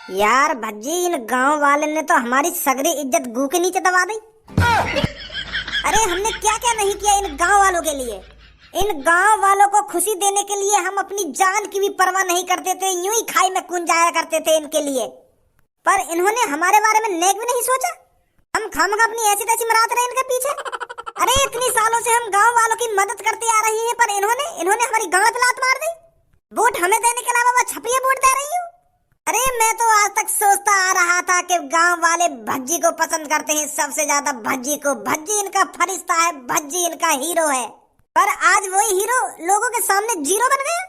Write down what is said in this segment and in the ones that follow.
यार भज्जी, इन गांव वाले ने तो हमारी सगरी इज्जत गू के नीचे दबा दी। अरे हमने क्या क्या नहीं किया इन गांव वालों के लिए। इन गांव वालों को खुशी देने के लिए हम अपनी जान की भी परवाह नहीं करते थे, यूं ही खाई में कूद जाया करते थे इनके लिए। पर इन्होंने हमारे बारे में नेक भी नहीं सोचा। हम खामखा अपनी ऐसी तैसी मराते रहे इनके पीछे। अरे इतनी सालों से हम गांव वालों की मदद करते आ रही हैं, पर इन्होंने हमारी गांव पे लात मार दी। वोट हमें देने के अलावा वो छपरिया वोट दे रही हूँ। अरे मैं तो आज तक सोचता आ रहा था कि गांव वाले भज्जी को पसंद करते हैं सबसे ज्यादा, भज्जी को। भज्जी इनका फरिश्ता है, भज्जी इनका हीरो है। पर आज वही हीरो लोगों के सामने जीरो बन गया।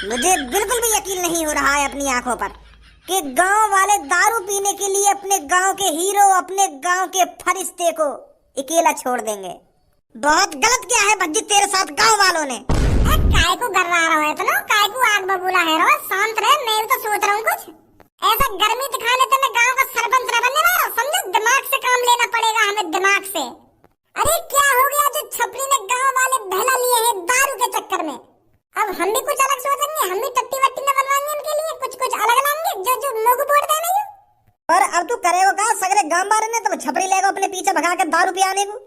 मुझे बिल्कुल भी यकीन नहीं हो रहा है अपनी आंखों पर कि गांव वाले दारू पीने के लिए अपने गांव के हीरो, अपने गांव के फरिश्ते को अकेला छोड़ देंगे। बहुत गलत किया है भज्जी तेरे साथ गांव वालों ने। काय को गर्रा रहा है तो ना, काय को आग बबूला है रो, शांत रहे। मैं भी तो सोच रहा हूँ कुछ ऐसा गर्मी दिखाने तो मैं गांव का सरपंच न बनने वाला, समझो। दिमाग से काम लेना पड़ेगा हमें, दिमाग से। अरे क्या हो गया जो छपरी ने गांव वाले बहला लिए हैं दारू के चक्कर में। अब हम भी कुछ अलग सोचेंगे, हम भी टट्टी वट्टी न बनवाएंगे इनके लिए, कुछ अलग लाएंगे जो मोगू वोट देने को। पर अब तू करेगा का सगरे गांव वाले ने तो छपरी लेगा अपने पीछे भगा के दारू पियाने को।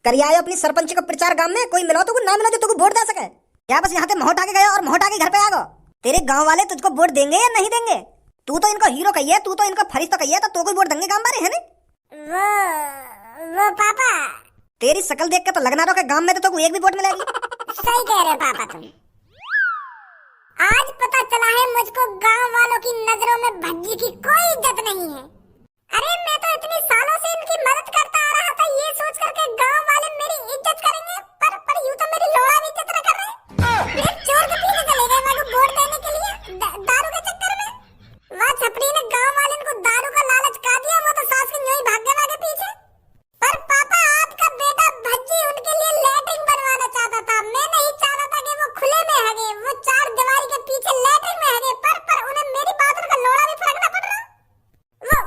करिए अपनी सरपंच का प्रचार गांव में, कोई मिलो तो ना मिलो जो तुझको वोट दे सके। क्या बस यहाँ पे मोहटा के गया और मोहटा के घर पे आ गो। तेरे गांव वाले तुझको वोट देंगे या नहीं देंगे? तू तो इनको हीरो कहिए, तू तो इनका फरिश्ता कहिए, तो कोई वोट देंगे गांव वाले, है ना? वो पापा, तेरी शकल देख के तो लगना रहा कि गांव में तो एक भी वोट मिलेगी। सही कह रहे पापा तुम। आज पता चला है मुझको गांव वालों की नजरों में भज्जी की कोई इज्जत नहीं है। अरे मैं तो इतनी सालों से इनकी मदद करता आ रहा था, ये सोच करके गांव वाले मेरी इज्जत करेंगे, पर यूं तो मेरी लोड़ा भी इज्जत न कर रहे। एक चोर के पीछे चले गए मेरे को वोट देने के लिए दारू के चक्कर में। वह छपरी ने गांव वाले को दारू का लालच का दिया, वो तो सास के यूं ही भाग गए पीछे। पर पापा आपका बेटा भज्जी उनके लिए लैट्रिन बनवाना चाहता था। मैं नहीं चाहता था कि वो खुले में हगे, वो चार दीवारी के पीछे लैट्रिन में हगे। पर उन्हें मेरी बात का लोड़ा भी फर्क न पड़ रहा।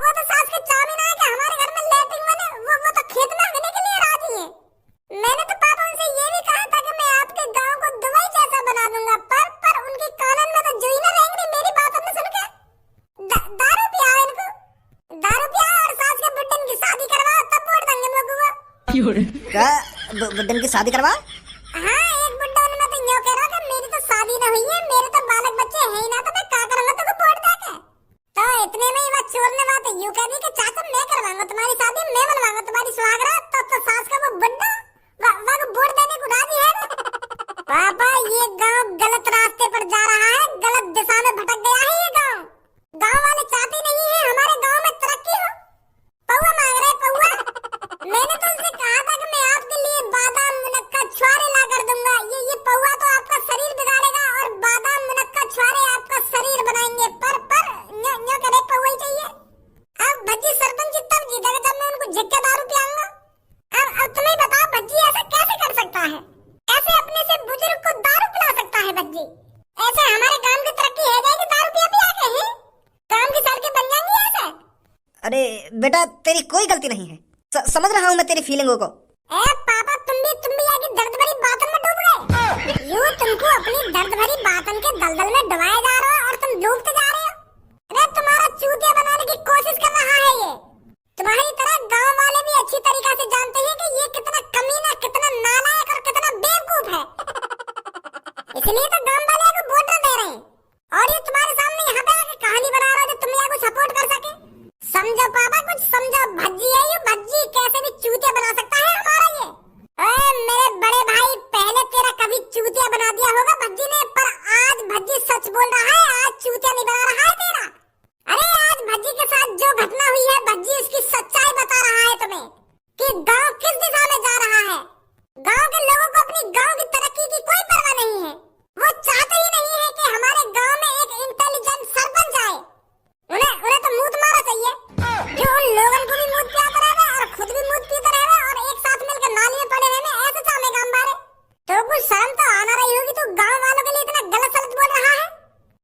वो तो सास के चामी ना है कि हमारे घर में लैट्रिन बने, वो तो खेत में हगने के लिए राजी है। मैंने तो पापा उनसे ये भी कहा था कि मैं आपके गांव को दुबई जैसा बना दूंगा, पर उनके कानन में तो जो ही ना रहेंगे मेरी बात न सुन के। दारू पिया इनको, दारू पिया और सास के बुड्ढन की शादी करवा, तब वोट देंगे लोगों को। क्या बुड्ढन की शादी करवा? हाँ, एक बुड्ढा में तो यूं कह रहा कि मेरी तो शादी न हुई है, मेरे तो बालक बच्चे हैं ही ना, तो मैं क्या करूंगा तुमको वोट देके। तो इतने में ही वह चोर ने बात यूं कह दी कि चाचा मैं करवाऊंगा तुम्हारी शादी, मैं बनवाऊंगा तुम्हारी सुहागरात। तो सास का वो बुड्ढा वह वोट देने को राजी है। पापा ये गांव गलत रास्ते पर जा रहा है, गलत दिशा में भटक गया है ये गांव। गांव वाले चाहते नहीं है हमारे गांव में तरक्की हो। पौवा मांग रहे पौवा। मैंने तो उनसे कहा था कि मैं आपके लिए बादाम मुनक्का छुआरे ला कर दूंगा। ये पौवा तो आपका शरीर बिगाड़ेगा और बादाम मुनक्का छुआरे आपका शरीर बनाएंगे। पर न्यो करे पौवा ही चाहिए। अब भज्जी सरपंच तब जीतेगा जब मैं उनको झिक्के दारू पिलाऊंगा। अब तुम्हें बताओ भज्जी ऐसा कैसे कर सकता है? ऐसे अपने से बुजुर्ग को दारू पिला सकता है भज्जी? ऐसे हमारे गांव की तरक्की है जाएगी दारू पिया के हैं? गांव की सड़कें बन जाएंगी ऐसे? अरे बेटा तेरी कोई गलती नहीं है, समझ रहा हूँ मैं तेरी फीलिंगों को। ए पापा तुम भी आगे दर्द भरी बातों में डूब गए। यूं तुमको अपनी दर्द भरी बातों के दलदल में डुबाया जा रहा है और तुम डूबते जा रहे हो। अरे तुम्हारा चूतिया बनाने की कोशिश कर रहा है ये। तुम्हारी तरह गांव वाले भी अच्छी तरीके से जानते हैं कि ये कितना कमीना, कितना नालायक और कितना बेवकूफ है। इसलिए तो गांव वाले को वोट न दे रहे हैं और ये तुम्हारे सामने यहाँ पे आके कहानी बना रहा है जो तुम को सपोर्ट कर सके। समझो पापा, कुछ समझो। भज्जी है ये, भज्जी कैसे भी चूतिया बना सकता है हमारा ये। ओए मेरे बड़े भाई, पहले तेरा कभी चूतिया बना दिया होगा भज्जी ने, पर आज भज्जी सच बोल रहा है, आज चूतिया नहीं बना रहा है तेरा। अरे आज भज्जी के साथ जो घटना हुई है, भज्जी उसकी सच्चाई बता रहा है तुम्हें कि गांव किस दिशा में जा रहा है। गांव के लोगों को अपनी गांव की तरक्की की कोई परवाह नहीं है। वो चाहते ही नहीं है कि हमारे गांव में एक इंटेलिजेंट सरपंच आए। उन्हें तो मूत मारा चाहिए, जो उन लोगों को भी मूत पियाता रहे और खुद भी मूत पीता रहे और एक साथ मिलकर नाली में पड़े रहने, ऐसे चाहे गांव वाले। तो कुछ शर्म तो आना रही होगी, तो गांव वालों के लिए इतना गलत सलत बोल रहा है।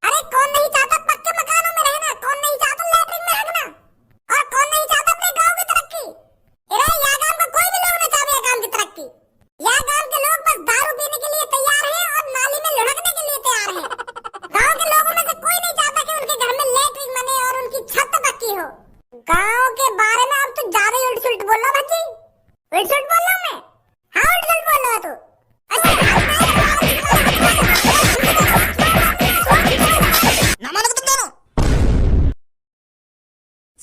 अरे कौन नहीं चाहता पक्के मकानों में रहना, कौन नहीं चाहता लैट्रिन में हगना, और कौन नहीं चाहता अपने गांव की तरक्की। अरे यहाँ गांव का कोई भी लोग नहीं चाहते गांव की तरक्की। यहाँ गांव के लोग बस दारू पीने के लिए तैयार है और नाली में लुढ़कने के लिए तैयार है। गांव के लोगों में से कोई नहीं चाहता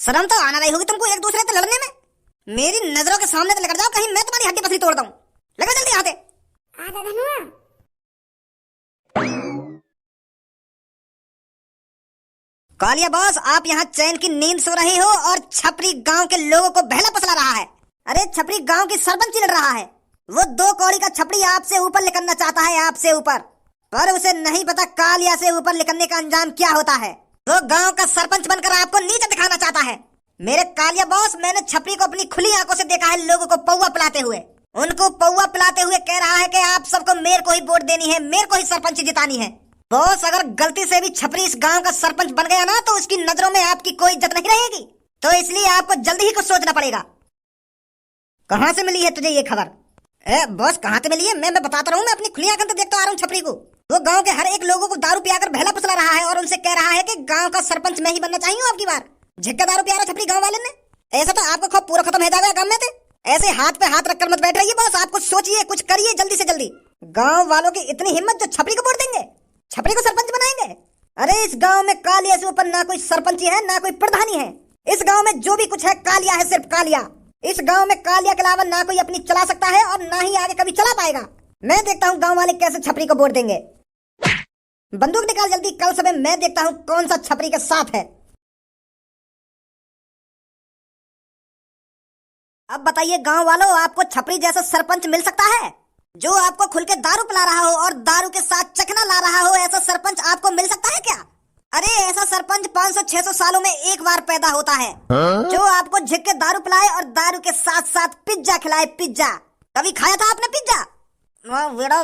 शर्म तो आना रही होगी तुमको एक दूसरे से लड़ने में। मेरी नजरों के सामने से निकल जाओ, कहीं मैं तुम्हारी हड्डी पसली तोड़ दूं। लगा जल्दी यहाँ से। आजा धनुआ। कालिया बॉस, आप यहाँ चैन की नींद सो रहे हो और छपरी गांव के लोगों को बहला फसला रहा है। अरे छपरी गांव की सरपंच लड़ रहा है। वो 2 कौड़ी का छपरी आपसे ऊपर निकलना चाहता है, आपसे ऊपर, पर उसे नहीं पता कालिया से ऊपर निकलने का अंजाम क्या होता है। वो गांव का सरपंच बनकर आपको नीचे दिखाना चाहता है। मेरे कालिया बॉस, मैंने छपरी को अपनी खुली आंखों से देखा है लोगों को पौवा पिलाते हुए। उनको पौवा पिलाते हुए कह रहा है कि आप सबको मेरे को ही वोट देनी है, मेरे को ही सरपंच जितानी है। बॉस, अगर गलती से भी छपरी इस गांव का सरपंच बन गया ना, तो उसकी नजरों में आपकी कोई इज्जत नहीं रहेगी। तो इसलिए आपको जल्दी ही कुछ सोचना पड़ेगा। कहाँ से मिली है तुझे ये खबर? बॉस, कहाँ से मिली है? मैं बताता रहूँ, मैं अपनी खुली आंखों से देखता आ रहा हूँ छपरी को। वो गांव के हर एक लोगों को दारू पियाकर बहला फुसला रहा है और उनसे कह रहा है कि गांव का सरपंच मैं ही बनना चाहिए आपकी बार। झिक्का दारू पिया रहा छपरी गांव वाले ने। ऐसा तो आपको खौफ पूरा खत्म हो जाएगा गांव में से। ऐसे हाथ पे हाथ रखकर मत बैठ रहिए बॉस, आप कुछ सोचिए, कुछ करिए जल्दी से जल्दी। गांव वालों की इतनी हिम्मत जो छपरी को वोट देंगे, छपरी को सरपंच बनाएंगे। अरे इस गांव में कालिया से ऊपर ना कोई सरपंच है ना कोई प्रधानी है। इस गांव में जो भी कुछ है कालिया है, सिर्फ कालिया। इस गांव में कालिया के अलावा ना कोई अपनी चला सकता है और ना ही आगे कभी चला पाएगा। मैं देखता हूँ गांव वाले कैसे छपरी को वोट देंगे। बंदूक निकाल जल्दी, कल सुबह मैं देखता हूँ कौन सा छपरी के साथ है। अब बताइए गांव वालों, आपको छपरी जैसा सरपंच मिल सकता है जो आपको खुल के दारू पिला रहा हो और दारू के साथ चखना ला रहा हो? ऐसा सरपंच आपको मिल सकता है क्या? अरे ऐसा सरपंच 500-600 सालों में एक बार पैदा होता है, जो आपको झिक के दारू पिलाए और दारू के साथ साथ पिज्जा खिलाए। पिज्जा कभी खाया था आपने पिज्जा? बेटा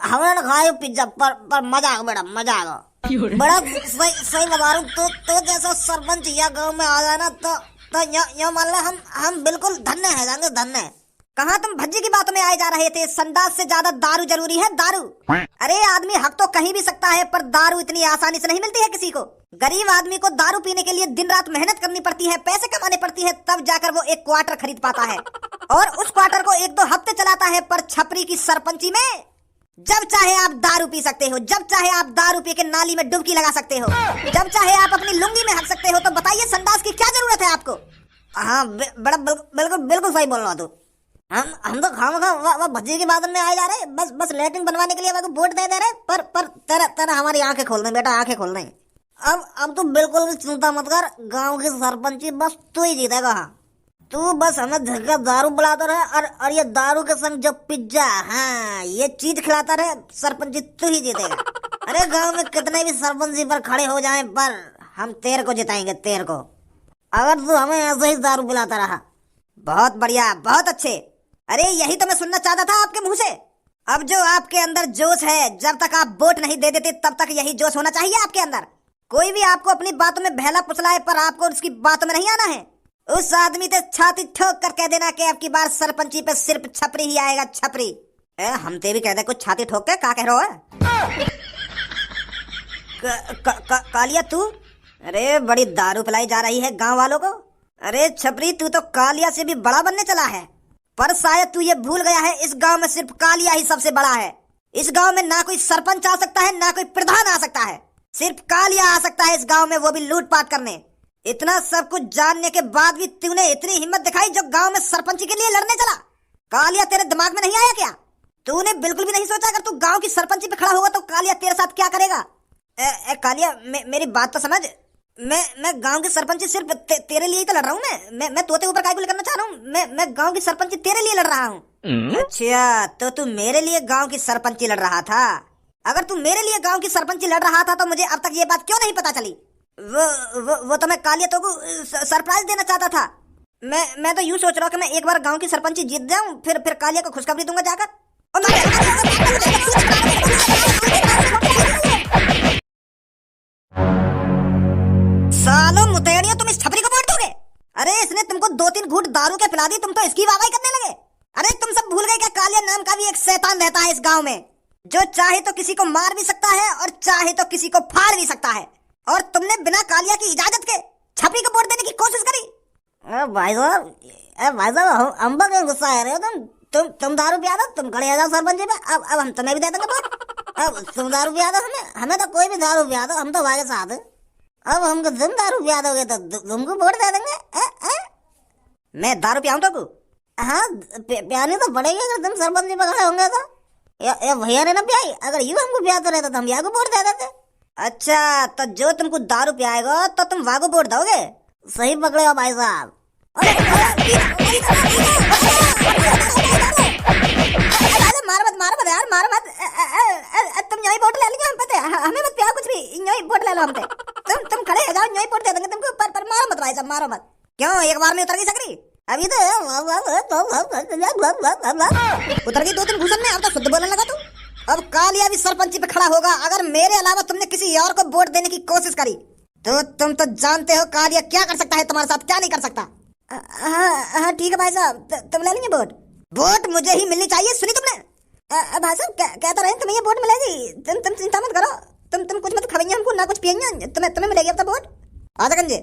हमने खाया पिज्जा, पर मजा आ बेटा, मजा आ गया। बड़ा सही बता रहा हूँ। तो जैसा सरपंच या गाँव में आ जाए ना, तो यो मान लो हम बिल्कुल धन्य है, जाएंगे धन्य। कहाँ तुम भज्जी की बातों में आए जा रहे थे? संडास से ज्यादा दारू जरूरी है, दारू। अरे आदमी हक तो कहीं भी सकता है, पर दारू इतनी आसानी से नहीं मिलती है किसी को। गरीब आदमी को दारू पीने के लिए दिन रात मेहनत करनी पड़ती है, पैसे कमाने पड़ती है, तब जाकर वो एक क्वार्टर खरीद पाता है और उस क्वार्टर को 1-2 हफ्ते चलाता है। पर छपरी की सरपंची में जब चाहे आप दारू पी सकते हो, जब चाहे आप दारू पी के नाली में डुबकी लगा सकते हो, जब चाहे आप अपनी लुंगी में हक सकते हो। तो बताइए संडास की क्या जरूरत है आपको? हाँ बड़ा बिल्कुल सही बोल रहा तू। हम तो खामखा भज्जी की बात में आए जा रहे, बस लेटरिन बनवाने के लिए वोट दे रहे। पर तेरा हमारी आंखें खोल दें बेटा, आंखें खोल दें। अब तू बिल्कुल भी चिंता मत कर, गांव की सरपंची बस तू ही जीतेगा। तू बस हमें झटका दारू बुलाता रहे और ये दारू के संग जो पिज्जा, हाँ ये चीज खिलाता रहे, सरपंची तू ही जीतेगा। अरे गांव में कितने भी सरपंची पर खड़े हो जाएं, पर हम तेरे को जिताएंगे, तेरे को, अगर तू हमें ऐसे ही दारू पिलाता रहा। बहुत बढ़िया, बहुत अच्छे। अरे यही तो मैं सुनना चाहता था आपके मुंह से। अब जो आपके अंदर जोश है, जब तक आप वोट नहीं दे देते तब तक यही जोश होना चाहिए आपके अंदर। कोई भी आपको अपनी बातों में बहला फुसलाए, पर आपको उसकी बातों में नहीं आना है। उस आदमी से छाती ठोक कर कह देना कि आपकी बार सरपंची पे सिर्फ छपरी ही आएगा, छपरी। हम ते भी कह दे कुछ छाती ठोक के, क्या कह रहा है? कालिया तू, अरे बड़ी दारू पिलाई जा रही है गांव वालों को। अरे छपरी, तू तो कालिया से भी बड़ा बनने चला है, पर शायद तू ये भूल गया है इस गांव में सिर्फ कालिया ही सबसे बड़ा है। इस गांव में ना कोई सरपंच आ सकता है, ना कोई प्रधान आ सकता है, सिर्फ कालिया आ सकता है इस गांव में, वो भी लूटपाट करने। इतना सब कुछ जानने के बाद भी तूने इतनी हिम्मत दिखाई जो गांव में सरपंची के लिए लड़ने चला। कालिया तेरे दिमाग में नहीं आया क्या? तूने बिल्कुल भी नहीं सोचा अगर तू गांव की सरपंची पे खड़ा होगा तो कालिया तेरे साथ क्या करेगा? कालिया मेरी बात तो समझ। मैं गांव की सरपंची सिर्फ तेरे लिए ही तो लड़ रहा हूँ। मैं तोते ऊपर काय को करना चाह रहा हूँ। मैं गांव की सरपंची तेरे लिए लड़ रहा हूँ। अच्छा, तो तू मेरे लिए गांव की सरपंची लड़ रहा था? अगर तू मेरे लिए गांव की सरपंची लड़ रहा था तो मुझे अब तक ये बात क्यों नहीं पता चली? वो तो मैं कालिया तो को सरप्राइज देना चाहता था। मैं तो यूं सोच रहा हूँ कि मैं एक बार गांव की सरपंची जीत जाऊं, फिर कालिया को खुशखबरी दूंगा जाकर। सालों मुतेड़ियों, तुम इस छपरी को वोट दोगे? अरे इसने तुमको 2-3 घूंट दारू के पिला दी, तुम तो इसकी वाहवाही करने लगे। अरे तुम सब भूल गए क्या कालिया नाम का भी एक शैतान रहता है इस गांव में, जो चाहे तो किसी को मार भी सकता है और चाहे तो किसी को फाड़ भी सकता है। और तुमने बिना कालिया की इजाजत के छपरी को वोट देने की कोशिश करी। भाई साहब हम क्यों गुस्सा आ रहे हो? तुम दारू पिया दो, तुम खड़े आ जाओ सरपंच पे। अब हम तुम्हें भी दे देंगे वोट। अब तुम दारू पिया दो, हमें तो कोई भी दारू पिया दो, हम तो भाई के साथ। अब हमको तुम दारू पिया दोगे तो तुमको वोट दे देंगे। मैं दारू पियाऊं तो को? हाँ पियानी तो पड़ेगी अगर तुम सरपंच जी पकड़े होंगे तो। ये भैया ने ना पियाई, अगर यू हमको पियाते रहते तो हम यहाँ को वोट दे देते। अच्छा तो जो तुमको दारू पियाएगा तो तुम वागो वोट दोगे? सही पकड़े हो भाई साहब। मारो मत यार, मारो मत। तुम यही वोट ले लीजिए, हम पता है हमें मत पिया कुछ भी, यही वोट ले लो हमसे। तुम खड़े हो जाओ, यही वोट दे देंगे तुमको, पर मारो मत भाई साहब, मारो मत। क्यों एक बार में उतर गई सकरी? अभी तो उतर गई 2-3 घूसन में, अब तो शुद्ध बोलने लगा तू। अब कालिया भी सरपंची पे खड़ा होगा अगर मेरे अलावा तुमने किसी और को वोट देने की कोशिश करी तो तुम तो जानते हो कालिया क्या कर सकता है तुम्हारे साथ, क्या नहीं कर सकता। हाँ ठीक है भाई साहब, तुम ले लीजिए वोट। वोट मुझे ही मिलनी चाहिए, सुनी तुमने? भाई साहब कहते रहे तुम्हें ये वोट मिलेगी, तुम चिंता मत करो। तुम कुछ मत खाएंगे हमको ना कुछ पियेंगे, तुम्हें मिलेगी अब तो वोट। आजा गंजे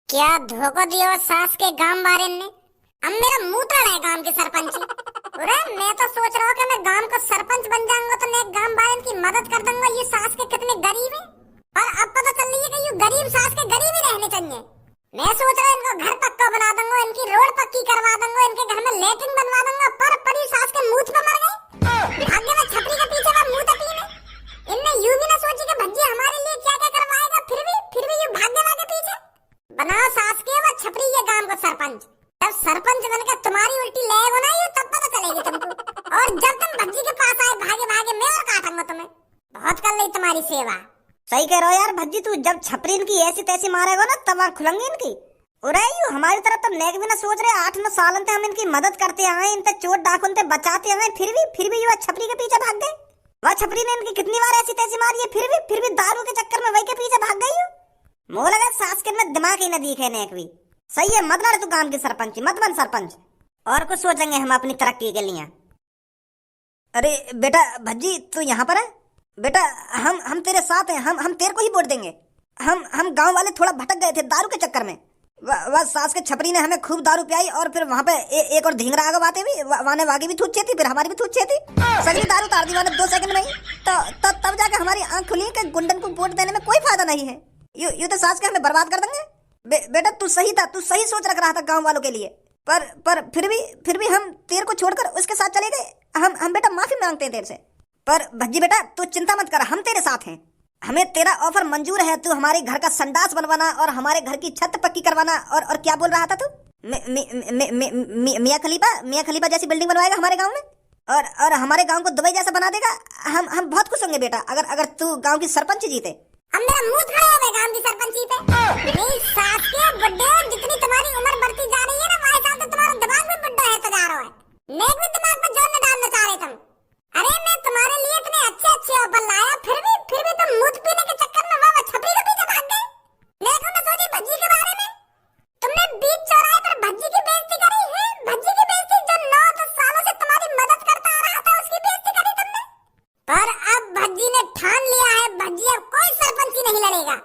क्या धोखा दिया सास के गांव वाले ने। अब मेरा मुंह तोड़ है गांव के सरपंच। अरे मैं तो सोच रहा हूँ कि मैं गांव का सरपंच बन जाऊंगा तो मैं गांव वाले की मदद कर दूंगा। ये सास के कितने गरीब है, और अब पता चल रही है कि ये गरीब सास के गरीब ही रहने चाहिए। मैं सोच रहा हूँ इनको घर पक्का बना दूंगा, इनकी रोड पक्की करवा दूंगा, इनके घर में लेटरिन बनवा दूंगा। पर पड़ी सास के मुंह पे मर गई। भाग्य में छपरी के पीछे का मुंह तकी में। इनने यूं भी ना सोची कि भज्जी हमारे लिए क्या क्या करवाएगा, फिर भी यूं भाग्य के पीछे। बनाओ सास के वो छपरी ये गांव का सरपंच। जब सरपंच बनकर तुम्हारी उल्टी लेगो ना ये तब पता चलेगी तुमको। और जब तुम भज्जी के पास आए भागे भागे मैं और काटूंगा तुम्हें। बहुत कर ली तुम्हारी सेवा। सही कह रहे हो यार भज्जी, तू जब छपरी इनकी ऐसी तैसी मारेगा ना तब आँख खुलेंगी इनकी। उरे यू हमारी तरफ तो नेक भी ना सोच रहे। 8-9 साल से हम इनकी मदद करते आए, इनसे चोट डाकुन से बचाते आए, फिर भी ये छपरी के पीछे भाग गए। वह छपरी ने इनकी कितनी बार ऐसी तैसी मारी है, फिर भी दारू के चक्कर में वही के पीछे भाग गई। मोह लगा सास के में दिमाग ही न दिखे ने एक भी। सही है, मत लड़ तू काम की सरपंच, मत बन सरपंच। और कुछ सोचेंगे हम अपनी तरक्की के लिए। अरे बेटा भज्जी तू यहाँ पर है? बेटा हम तेरे साथ हैं, हम तेरे को ही वोट देंगे। हम गांव वाले थोड़ा भटक गए थे दारू के चक्कर में। वह सास के छपरी ने हमें खूब दारू पियाई और फिर वहाँ पे एक और ढींगरा आगे बातें भी वाने वागी भी थूचे थी, फिर हमारी भी थूचे थी। सगली दारू उतार दी मैंने 2 सेकंड में ही। तो तब जाके हमारी आंख खुली कि गुंडन को वोट देने में कोई फायदा नहीं है। यू तो सास के हमें बर्बाद कर देंगे। बेटा तू सही था, तू सही सोच रख रहा था गांव वालों के लिए। पर फिर भी हम तेरे को छोड़कर उसके साथ चले गए। हम बेटा माफी मांगते हैं तेरे से। पर भज्जी बेटा तू चिंता मत कर, हम तेरे साथ हैं। हमें तेरा ऑफर मंजूर है। तू हमारे घर का संडास बनवाना और हमारे घर की छत पक्की करवाना और क्या बोल रहा था तू? मियां खलीफा जैसी बिल्डिंग बनवाएगा हमारे गांव में और हमारे गांव को दुबई जैसा बना देगा। हम बहुत खुश होंगे बेटा अगर तू गांव की सरपंच जीते। अब मेरा मुंह खड़ा है गांव की सरपंची पे। नहीं सास के बुड्ढे, जितनी तुम्हारी उम्र बढ़ती जा रही है ना वही साल तो तुम्हारा दिमाग भी बुड्ढा है तो जा रहा है। नेक भी दिमाग पे जोर न डालना चाह रहे तुम। अरे मैं तुम्हारे लिए इतने अच्छे ऑफर लाया, फिर भी तुम मूत पीने के चक्कर में वह छपरी के पीछे भाग गए। देखो मैं सोची भज्जी के बारे में। तुमने बीच चौराहे पर भज्जी की बेइज्जती करी है। भज्जी की बेइज्जती जो 9-10 सालों से तुम्हारी मदद करता आ रहा था उसकी बेइज्जती करी तुमने। पर अब भज्जी ने ठान लिया है, भज्जी अब कोई सरपंची नहीं लड़ेगा।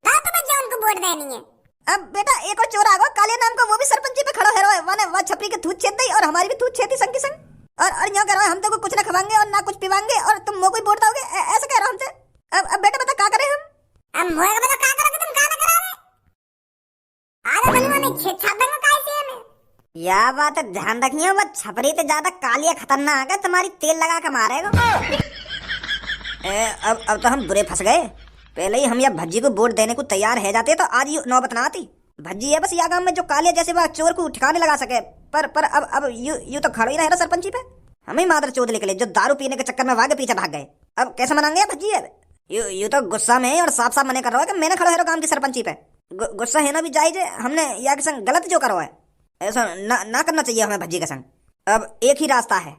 ना तो बच्चे उनको वोट देनी है। अब बेटा एक और चोर आ गया काले नाम का, वो भी सरपंची पे खड़ा है। वह छपरी के थूत छेद और हमारी भी थूत छेदी संग की संग। और यूं कह रहा है हम तो कुछ ना खवाएंगे और ना कुछ पिवाएंगे और तुम मोह कोई वोट दोगे, ऐसे कह रहा हमसे। अब बेटा बता क्या करें हम? अब मोह का बता क्या करोगे तुम, क्या ना कराओगे? आधा बनवा में छेद छाप दूंगा कैसे में। या बात है, ध्यान रखिए वो छपरी से ज्यादा कालिया खतरनाक है, तुम्हारी तेल लगा के मारेगा। अब तो हम बुरे फंस गए। पहले ही हम या भज्जी को वोट देने को तैयार है जाते तो आज ये नौबत ना आती। भज्जी है बस या गांव में जो कालिया जैसे वह चोर को ठिकाने लगा सके। पर अब यू तो खड़ा ही रहे ना सरपंची पे। हमें मादर चोद निकले जो दारू पीने के चक्कर में वागे पीछे भाग गए। अब कैसे मनाएंगे भज्जी? है यू तो गुस्सा में और साफ साफ मने कर रहा है कि मैंने खड़ा है गांव की सरपंची पे। गुस्सा है ना भी जायज है। हमने या के संग गलत जो करो है ऐसा ना करना चाहिए हमें भज्जी के संग। अब एक ही रास्ता है,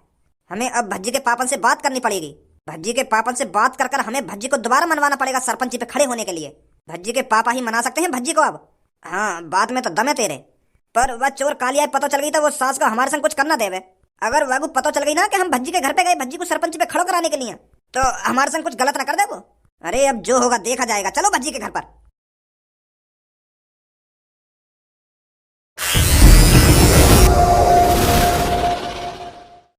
हमें अब भज्जी के पापन से बात करनी पड़ेगी। भज्जी के पापन से बात कर हमें भज्जी को दोबारा मनवाना पड़ेगा सरपंची पे खड़े होने के लिए। भज्जी के पापा ही मना सकते हैं भज्जी को अब। हाँ बात में तो दम है तेरे। पर वह चोर कालिया पता चल गई तो वो सास को हमारे संग कुछ करना देवे। अगर वह पता चल गई ना कि हम भज्जी के घर पे गए भज्जी को सरपंच पे खड़ो कराने के लिए तो हमारे संग कुछ गलत ना कर दे वो। अरे अब जो होगा देखा जाएगा, चलो भज्जी के घर पर।